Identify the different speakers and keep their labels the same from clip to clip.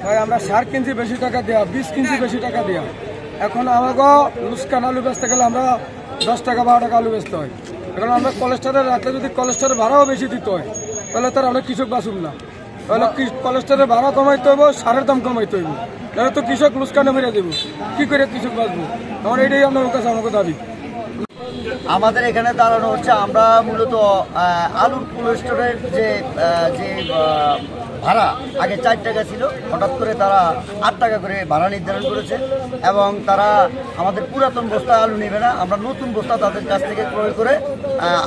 Speaker 1: ভাই আমরা সার কিনছি বেশি টাকা দেওয়া, বীজ কিনছি বেশি টাকা দেওয়া। এখন আমাকে লুস্কান আলু বেচতে গেলে আমরা 10 টাকা 12 টাকা আলু বেচতে হয়। এখন আমরা কোলেস্টারে রাখলে যদি কোলেস্টারের ভাড়াও বেশি দিতে হয় তাহলে তার আমরা কৃষক বাঁচুন না। তাহলে কোলেস্টারের ভাড়া কমাইতে হইব, সারের দাম কমাইতে হইব, তাহলে তো কৃষক লুস্কানে মেরে দেবো। কি করে কৃষক বাঁচবো? আমার এটাই আপনার কাছে আমাকে দাবি।
Speaker 2: আমাদের এখানে দাঁড়ানো হচ্ছে আমরা মূলত আলুর কোল্ড স্টোরের যে ভাড়া আগে 4 টাকা ছিল, হঠাৎ করে তারা 8 টাকা করে ভাড়া নির্ধারণ করেছে এবং তারা আমাদের পুরাতন বস্তা আলু নেবে না, আমরা নতুন বস্তা তাদের কাছ থেকে ক্রয় করে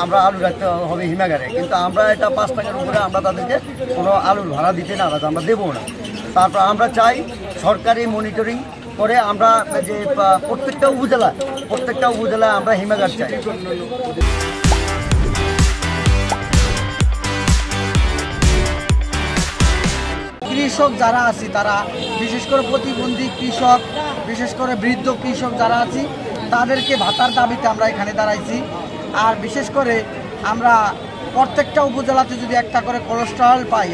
Speaker 2: আমরা আলু রাখতে হবে হিমাগারে। কিন্তু আমরা এটা 5 টাকার উপরে আমরা তাদেরকে কোনো আলুর ভাড়া দিতে নারাজ, আমরা দেবো না। তারপর আমরা চাই সরকারি মনিটরিং করে আমরা যে প্রত্যেকটা উপজেলায় আমরা হিমাগার চাই।
Speaker 3: কৃষক যারা আছি তারা বিশেষ করে প্রতিবন্ধী কৃষক, বিশেষ করে বৃদ্ধ কৃষক যারা আছি তাদেরকে ভাতার দাবিতে আমরা এখানে দাঁড়াইছি। আর বিশেষ করে আমরা প্রত্যেকটা উপজেলাতে যদি একটা করে কোলেস্ট্রল পাই,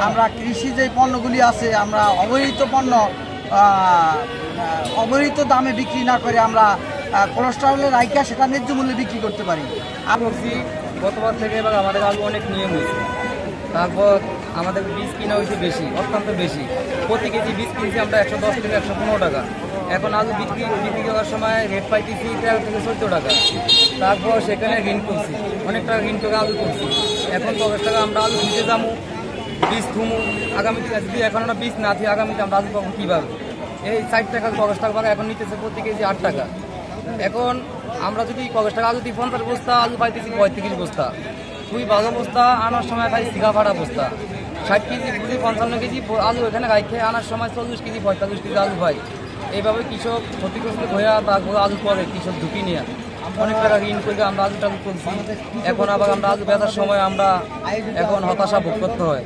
Speaker 3: আমরা কৃষি যে পণ্যগুলি আছে আমরা অবৈধ পণ্য অবৈধ দামে বিক্রি না করে আমরা কোলেস্ট্রলের রাইকা সেটা ন্যায্য মূল্যে বিক্রি করতে পারি।
Speaker 4: করছি গতবার থেকে এবার আমাদের আলু অনেক নিয়ম হয়েছে। তারপর আমাদের বীজ কিনা হয়েছে বেশি, অত্যন্ত বেশি। প্রতি কেজি বীজ কিনছি আমরা 110 থেকে 115 টাকা। এখন আলু বিক্রি করার সময় রেট পাইতেছি 13 থেকে 14 টাকা। তারপর সেখানে ঋণ করছি, অনেক টাকা ঋণ করে আলু করছি। এখন 10 টাকা আমরা আলু দিতে যাবো, বীজ থুমু, আগামীতে যদি এখন আমরা বীজ না থি আগামীতে আমরা আলু পাবো কীভাবে? এই 60 টাকা 10 টাকা ভাড়া এখন নিতেছে প্রতি কেজি 8 টাকা। এখন আমরা যদি 10 টাকা আলু দিই 50 বস্তা আলু পাইতেছি 35 বস্তা। খুবই ভালো বস্তা আনার সময় খাই সিগা ফাটা বস্তা। 60 কেজি বুঝি 55 কেজি আলু এখানে গাই খেয়ে আনার সময় 40 কেজি 45 কেজি আলু পাই। এইভাবে কৃষক ক্ষতিগ্রস্ত হয়ে তারপরে আলু করে কৃষক ঢুকি নিয়ে অনেক টাকা ঋণ করে আমরা আলু টালু করছি। এখন আবার আমরা আলু বেচার সময় আমরা এখন হতাশা ভোগ করতে হয়।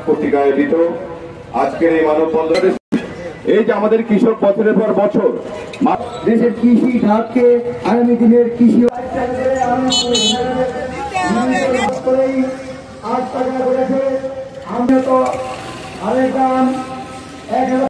Speaker 5: পত্রিকায় দিত আজকের এই মানববন্ধনে এই যে আমাদের কৃষক বছরের পর বছর
Speaker 2: দেশের কৃষি খাতকে আগামী দিনের কৃষি 8 টাকা করেছে। আমরা তো আরেক দাম